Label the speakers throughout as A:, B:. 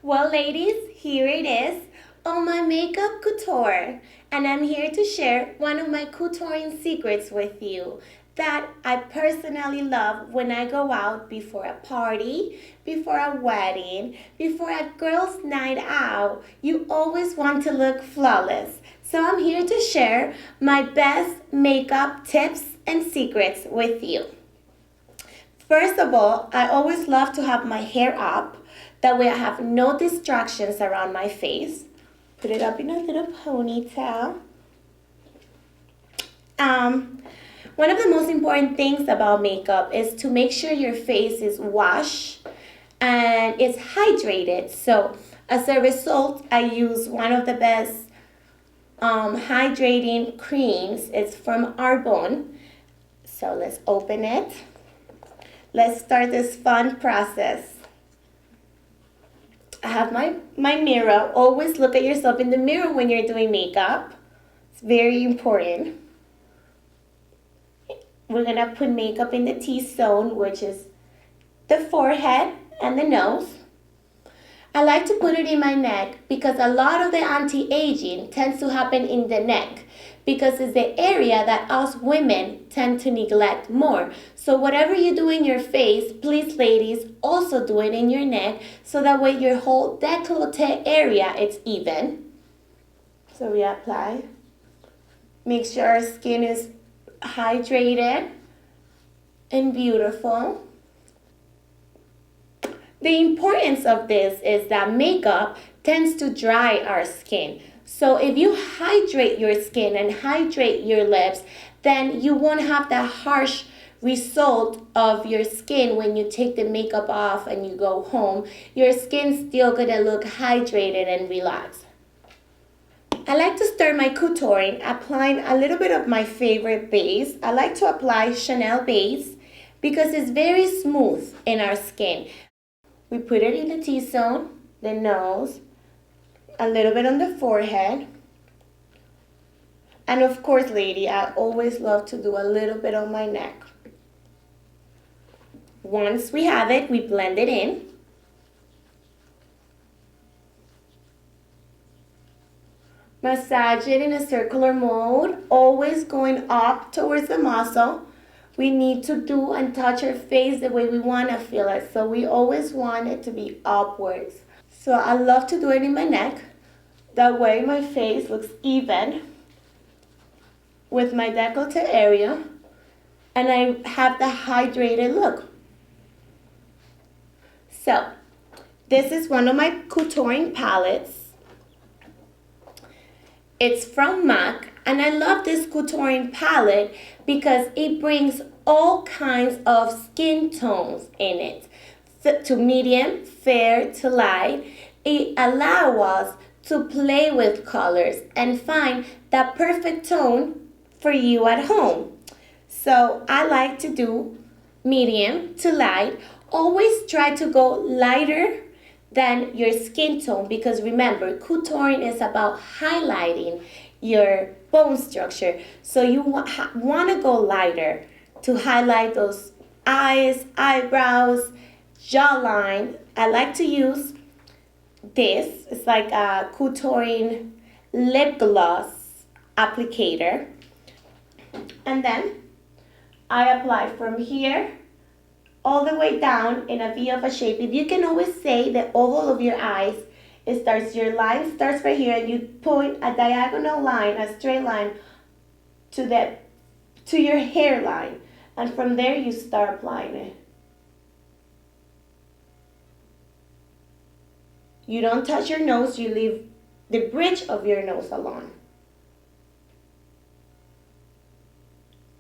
A: Well, ladies, here it is on my makeup couture, and I'm here to share one of my couturing secrets with you that I personally love when I go out before a party, before a wedding, before a girls' night out. You always want to look flawless. So I'm here to share my best makeup tips and secrets with you. First of all, I always love to have my hair up. That way I have no distractions around my face. Put it up in a little ponytail. Um, One of the most important things about makeup is to make sure your face is washed and it's hydrated. So as a result, I use one of the best hydrating creams. It's from Arbonne. So let's open it. Let's start this fun process. I have my mirror. Always look at yourself in the mirror when you're doing makeup. It's very important. We're going to put makeup in the T-zone, which is the forehead and the nose. I like to put it in my neck because a lot of the anti-aging tends to happen in the neck because it's the area that us women tend to neglect more. So whatever you do in your face, please ladies, also do it in your neck so that way your whole décolleté area is even. So we apply. Make sure our skin is hydrated and beautiful. The importance of this is that makeup tends to dry our skin. So if you hydrate your skin and hydrate your lips, then you won't have that harsh result of your skin when you take the makeup off and you go home. Your skin's still gonna look hydrated and relaxed. I like to start my coutouring applying a little bit of my favorite base. I like to apply Chanel base because it's very smooth in our skin. We put it in the T-zone, the nose, a little bit on the forehead. And of course, lady, I always love to do a little bit on my neck. Once we have it, we blend it in. Massage it in a circular mode, always going up towards the muscle. We need to do and touch our face the way we want to feel it. So we always want it to be upwards. So I love to do it in my neck. That way my face looks even with my décolleté area. And I have the hydrated look. So this is one of my coutouring palettes. It's from MAC, and I love this coutouring palette because it brings all kinds of skin tones in it. To medium, fair, to light. It allows us to play with colors and find that perfect tone for you at home. So I like to do medium to light. Always try to go lighter than your skin tone because remember, coutouring is about highlighting your bone structure. So you want to go lighter to highlight those eyes, eyebrows, jawline. I like to use this. It's like a coutouring lip gloss applicator. And then I apply from here all the way down in a V of a shape. If you can always say the oval of your eyes, your line starts right here and you point a diagonal line, a straight line to your hairline. And from there you start applying it. You don't touch your nose, you leave the bridge of your nose alone.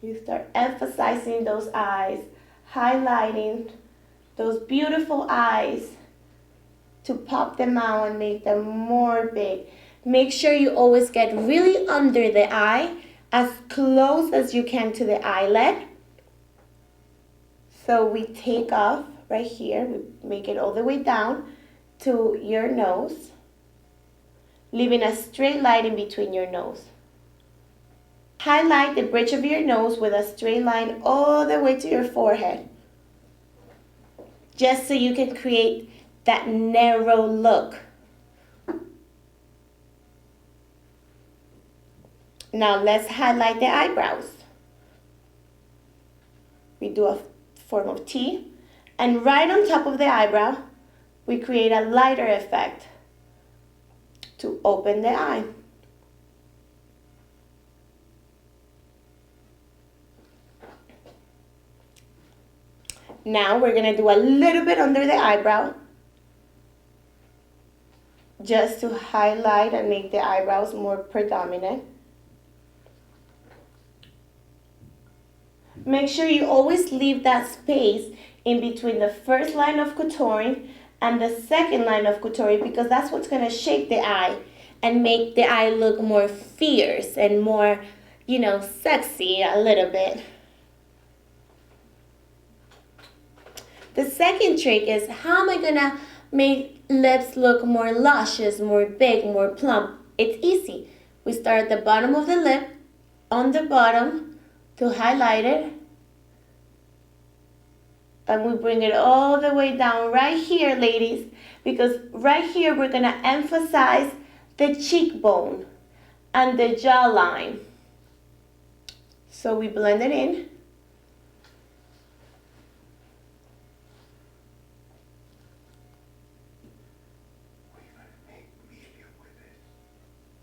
A: You start emphasizing those eyes, highlighting those beautiful eyes to pop them out and make them more big. Make sure you always get really under the eye, as close as you can to the eyelid. So we take off right here, we make it all the way down to your nose, leaving a straight line in between your nose. Highlight the bridge of your nose with a straight line all the way to your forehead, just so you can create that narrow look. Now let's highlight the eyebrows. We do a form of T, and right on top of the eyebrow, we create a lighter effect to open the eye. Now we're gonna do a little bit under the eyebrow, just to highlight and make the eyebrows more predominant. Make sure you always leave that space in between the first line of contouring and the second line of contouring, because that's what's going to shape the eye and make the eye look more fierce and more, sexy a little bit. The second trick is, how am I going to make lips look more luscious, more big, more plump? It's easy. We start at the bottom of the lip, on the bottom, to highlight it, and we bring it all the way down right here, ladies, because right here we're gonna emphasize the cheekbone and the jawline. So we blend it in.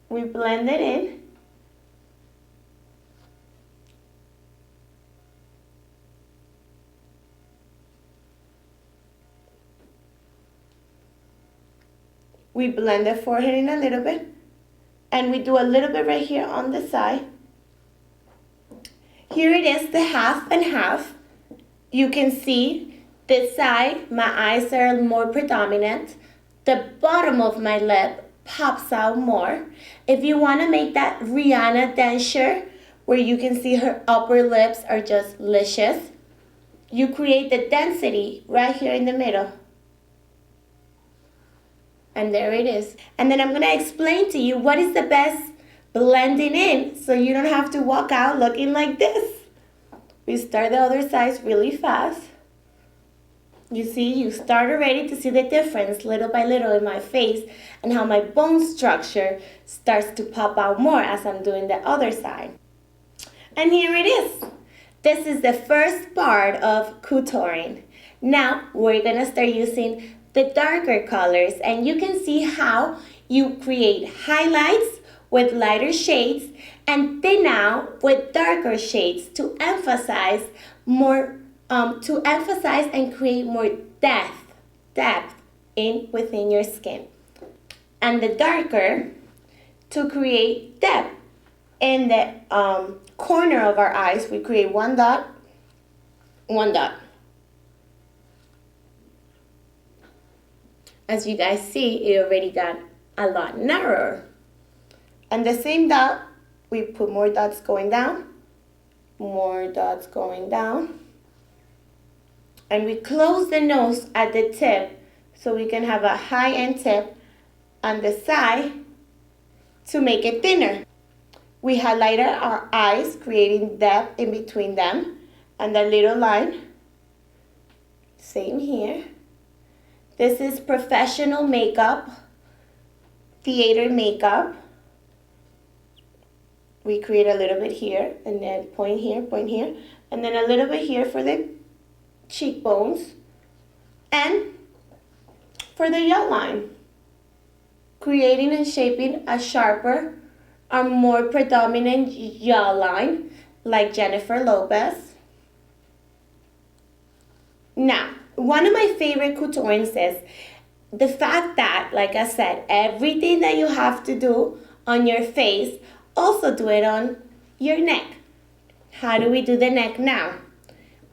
A: We blend it in. We blend the forehead in a little bit, and we do a little bit right here on the side. Here it is, the half and half. You can see this side, my eyes are more predominant. The bottom of my lip pops out more. If you want to make that Rihanna denture, where you can see her upper lips are just licious, you create the density right here in the middle. And there it is. And then I'm going to explain to you what is the best blending in, so you don't have to walk out looking like this. We start the other side really fast. You see, you start already to see the difference little by little in my face and how my bone structure starts to pop out more as I'm doing the other side. And here it is. This is the first part of contouring. Now we're going to start using the darker colors, and you can see how you create highlights with lighter shades and thin out with darker shades to emphasize more, and create more depth within your skin. And the darker to create depth in the corner of our eyes, we create one dot. As you guys see, it already got a lot narrower. And the same dot, we put more dots going down, more dots going down. And we close the nose at the tip so we can have a high-end tip on the side to make it thinner. We highlighted our eyes, creating depth in between them, and the little line. Same here. This is professional makeup, theater makeup. We create a little bit here, and then point here, and then a little bit here for the cheekbones, and for the jawline. Creating and shaping a sharper, a more predominant jawline, like Jennifer Lopez. Now, one of my favorite contouring is the fact that, like I said, everything that you have to do on your face, also do it on your neck. How do we do the neck now?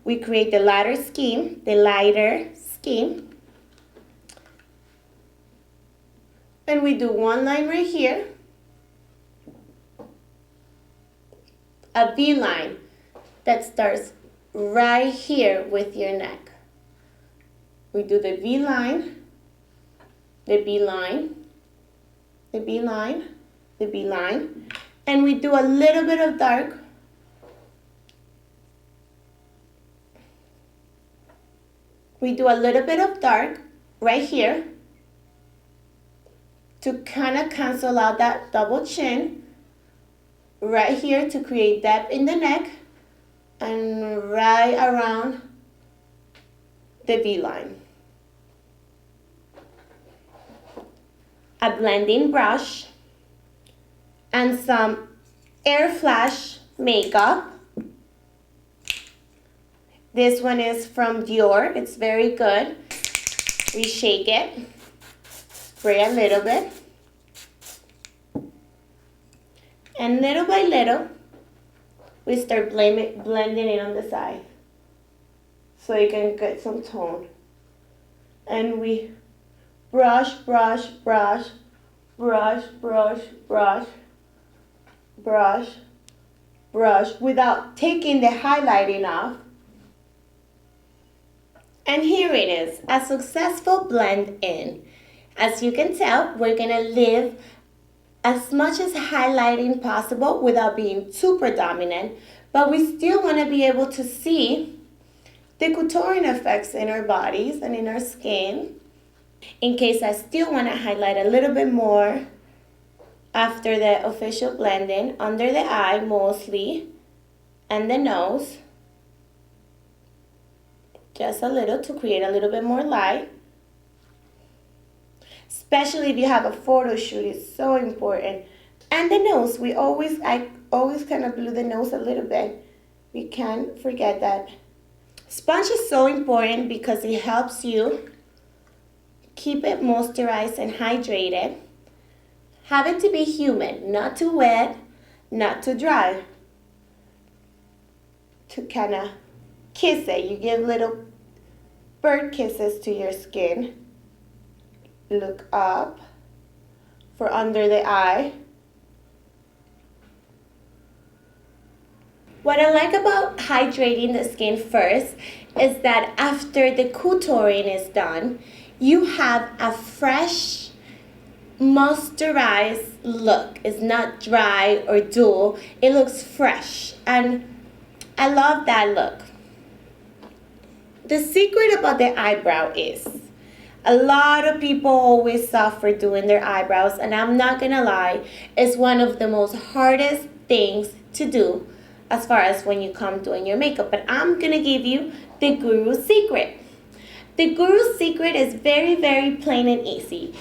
A: We create the lighter scheme, and we do one line right here, a V line that starts right here with your neck. We do the V line, the B line, the B line, the B line, and we do a little bit of dark. We do a little bit of dark right here to kind of cancel out that double chin, right here to create depth in the neck, and right around the V-line. A blending brush and some Air Flash makeup. This one is from Dior. It's very good. We shake it, spray a little bit, and little by little, we start blending it on the side so you can get some tone. And we brush, brush, brush, brush, brush, brush, brush, brush without taking the highlighting off. And here it is, a successful blend in. As you can tell, we're gonna leave as much as highlighting possible without being too predominant, but we still wanna be able to see the contouring effects in our bodies and in our skin. In case I still wanna highlight a little bit more after the official blending, under the eye mostly, and the nose. Just a little to create a little bit more light. Especially if you have a photo shoot, it's so important. And the nose, I always kind of blew the nose a little bit. We can't forget that. Sponge is so important because it helps you keep it moisturized and hydrated. Have it to be humid, not too wet, not too dry. To kind of kiss it, you give little bird kisses to your skin. Look up for under the eye. What I like about hydrating the skin first is that after the contouring is done, you have a fresh, moisturized look. It's not dry or dull. It looks fresh, and I love that look. The secret about the eyebrow is a lot of people always suffer doing their eyebrows, and I'm not gonna lie, it's one of the most hardest things to do as far as when you come doing your makeup. But I'm gonna give you the Guru secret. The Guru secret is very, very plain and easy.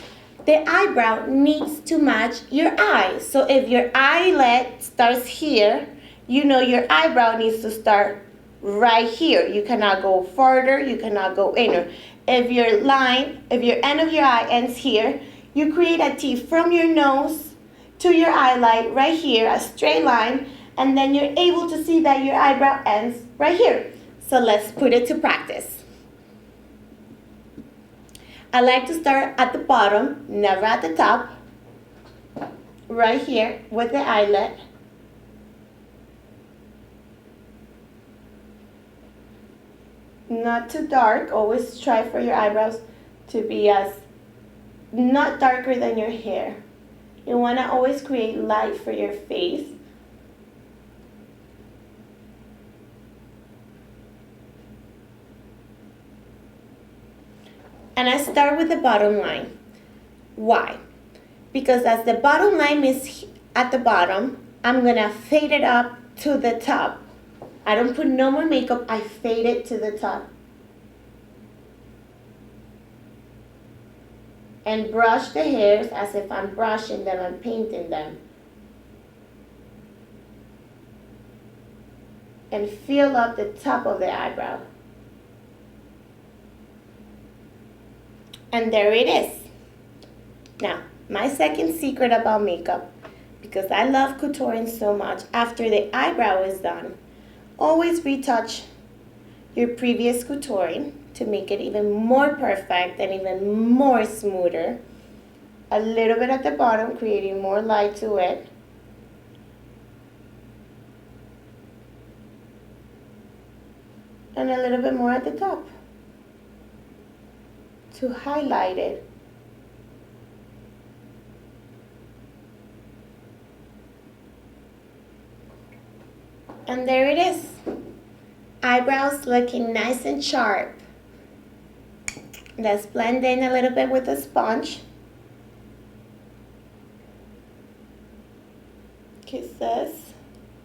A: The eyebrow needs to match your eye. So if your eyelid starts here, you know your eyebrow needs to start right here. You cannot go farther, you cannot go inner. If your end of your eye ends here, you create a T from your nose to your eyelid right here, a straight line, and then you're able to see that your eyebrow ends right here. So let's put it to practice. I like to start at the bottom, never at the top, right here with the eyelid. Not too dark, always try for your eyebrows to be as not darker than your hair. You want to always create light for your face. And I start with the bottom line. Why? Because as the bottom line is at the bottom, I'm going to fade it up to the top. I don't put no more makeup, I fade it to the top. And brush the hairs as if I'm brushing them and painting them. And fill up the top of the eyebrow. And there it is. Now, my second secret about makeup, because I love contouring so much, after the eyebrow is done, always retouch your previous contouring to make it even more perfect and even more smoother. A little bit at the bottom, creating more light to it. And a little bit more at the top to highlight it. And there it is. Eyebrows looking nice and sharp. Let's blend in a little bit with the sponge. Kisses,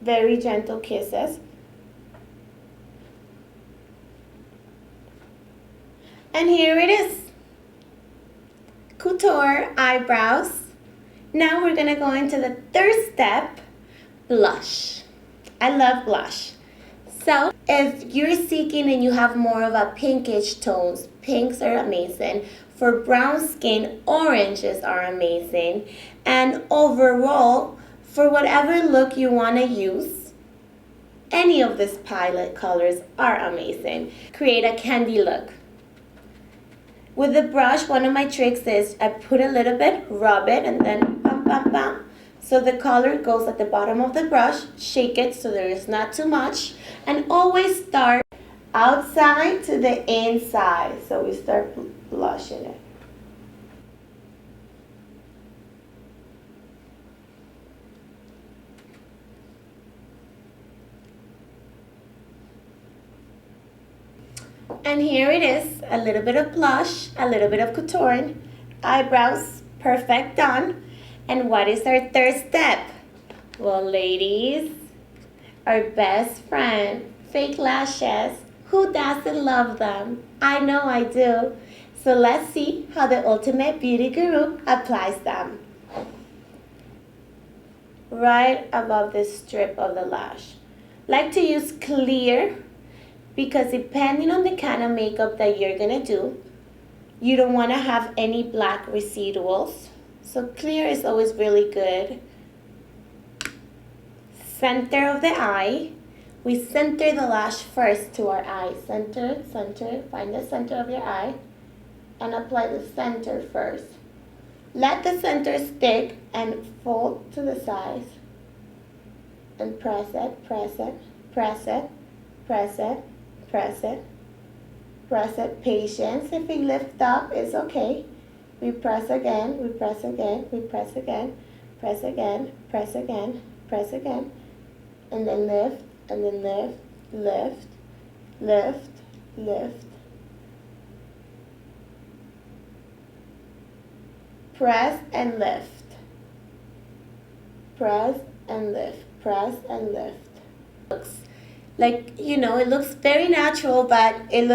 A: very gentle kisses. And here it is, couture eyebrows. Now we're gonna go into the third step, blush. I love blush. So if you're seeking and you have more of a pinkish tones, pinks are amazing. For brown skin, oranges are amazing. And overall, for whatever look you wanna use, any of these palette colors are amazing. Create a candy look. With the brush, one of my tricks is I put a little bit, rub it, and then bam, bam, bam. So the color goes at the bottom of the brush, shake it so there is not too much, and always start outside to the inside. So we start blushing it. And here it is, a little bit of blush, a little bit of contouring, eyebrows, perfect, done. And what is our third step? Well, ladies, our best friend, fake lashes. Who doesn't love them? I know I do. So let's see how the Ultimate Beauty Guru applies them. Right above the strip of the lash. Like to use clear, because depending on the kind of makeup that you're gonna do, you don't wanna have any black residuals. So clear is always really good. Center of the eye. We center the lash first to our eye. Center, center, find the center of your eye and apply the center first. Let the center stick and fold to the sides. And press it, press it, press it, press it. Press it, press it, patience. If we lift up, it's okay. We press again, we press again, we press again, press again, press again, press again, and then lift, and then lift, lift, lift, lift. Press and lift. Press and lift, press and lift. Looks like, you know, it looks very natural, but it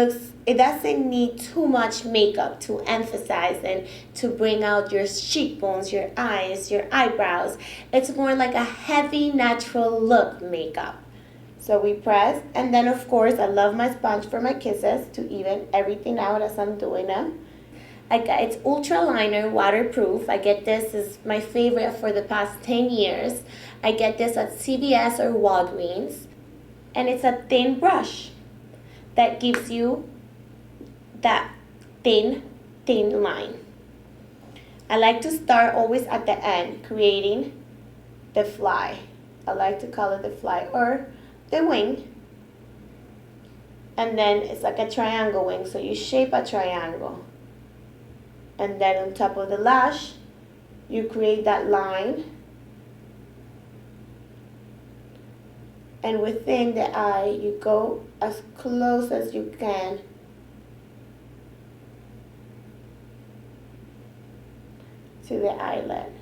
A: doesn't need too much makeup to emphasize and to bring out your cheekbones, your eyes, your eyebrows. It's more like a heavy, natural look makeup. So we press, and then of course, I love my sponge for my kisses to even everything out as I'm doing them. It's Ultra Liner, waterproof. I get this, is my favorite for the past 10 years. I get this at CVS or Walgreens. And it's a thin brush that gives you that thin line. I like to start always at the end, creating the fly. I like to call it the fly or the wing. And then it's like a triangle wing, so you shape a triangle. And then on top of the lash, you create that line. And within the eye, you go as close as you can to the eyelid.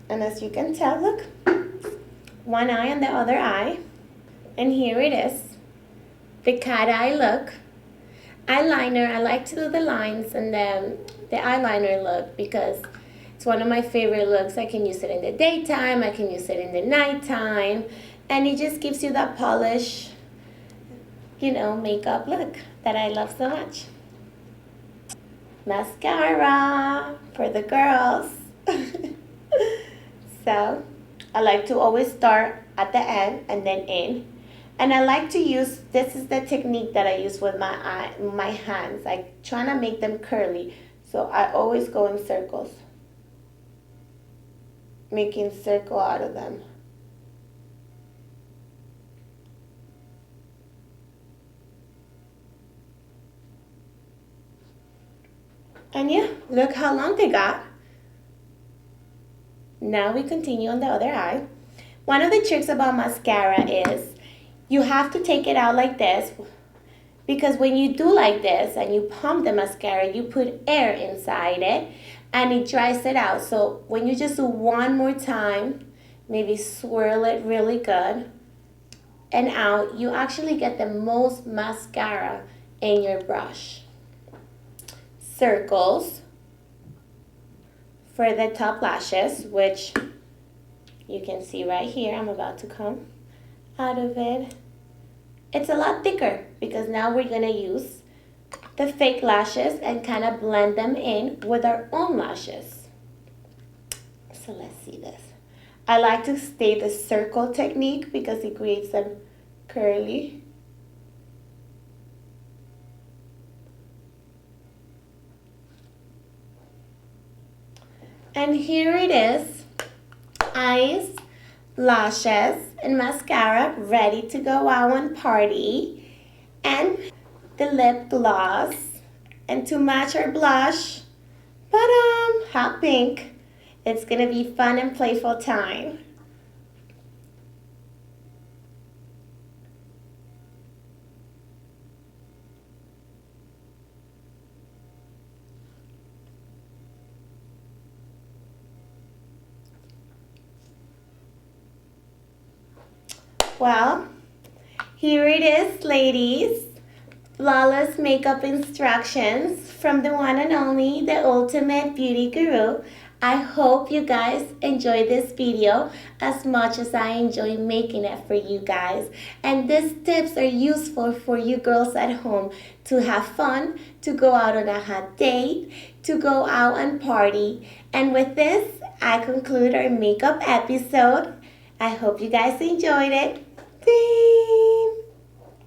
A: And as you can tell, look, one eye and the other eye. And here it is, the cat eye look. Eyeliner, I like to do the lines and then the eyeliner look because it's one of my favorite looks. I can use it in the daytime, I can use it in the nighttime, and it just gives you that polish, you know, makeup look that I love so much. Mascara for the girls. So I like to always start at the end and then in. And I like to use, this is the technique that I use with my hands. I try to make them curly. So I always go in circles, making circle out of them. And yeah, look how long they got. Now we continue on the other eye. One of the tricks about mascara is You have to take it out like this, because when you do like this and you pump the mascara, you put air inside it and it dries it out. So when you just do one more time, maybe swirl it really good and out, you actually get the most mascara in your brush. Circles for the top lashes, which you can see right here. I'm about to come out of it. It's a lot thicker because now we're gonna use the fake lashes and kind of blend them in with our own lashes. So let's see this. I like to stay the circle technique because it creates them curly. And here it is, eyes, lashes, and mascara ready to go out and party. And the lip gloss. And to match our blush, hot pink. It's gonna be fun and playful time. Well, here it is, ladies. Flawless makeup instructions from the one and only, the ultimate beauty guru. I hope you guys enjoyed this video as much as I enjoy making it for you guys. And these tips are useful for you girls at home to have fun, to go out on a hot date, to go out and party. And with this, I conclude our makeup episode. I hope you guys enjoyed it. Thanks.